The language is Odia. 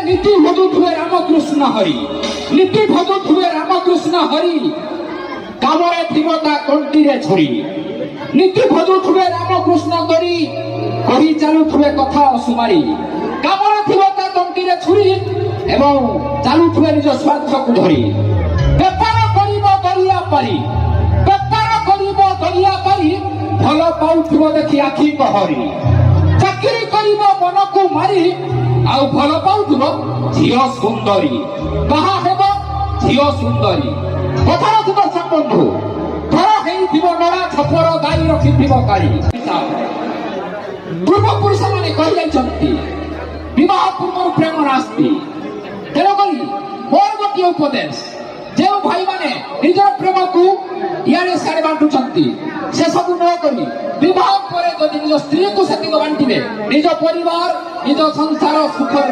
নীতি ভজুথুবে রামকৃষ্ণ হরি, নীতি ভজুথুবে রামকৃষ্ণ হরি, কামরে থিব তা কণ্ঠিরে ছুরি। নীতি ভজুথুবে রামকৃষ্ণ করি, কহি চালুথুবে কথা অসুমারি। কামরে থিব তা কণ্ঠিরে ছুরি এবং চালুথুবে নিজ স্বার্থକୁ ধরি। বেপার করিব দরিয়া পারি, বেপার করিব দরিয়া পারি, ভাল পাউথিব দেখি আখি কহরি। চাকরি করিব মনକୁ মারি, ଆଉ ଭଲ ପାଉଥିବ ଝିଅ ସୁନ୍ଦରୀ। ବାହା ହେବ ଝିଅ ସୁନ୍ଦରୀ। କଥା ଥିବ ବନ୍ଧୁ, ଧର ହେଇଥିବ ନଡ଼ା ଛପର, ଗାଈ ରଖିଥିବ କାଳି। ପୂର୍ବପୁରୁଷ ମାନେ କହିଯାଇଛନ୍ତି ବିବାହ ପୂର୍ବରୁ ପ୍ରେମ ନାସ୍ତି। ତେଣୁକରି ମୋର ଗୋଟିଏ ଉପଦେଶ, ଯେଉଁ ଭାଇମାନେ ନିଜର ପ୍ରେମକୁ ଇଆଡେ ସିଆଡେ ବାଣ୍ଟୁଛନ୍ତି, ସେସବୁ ନ କରି ବିବାହ ପରେ ଯଦି ନିଜ ସ୍ତ୍ରୀକୁ ସେତିକି ବାଣ୍ଟିବେ, ନିଜ ପରିବାର ନିଜ ସଂସାର ସୁଖରେ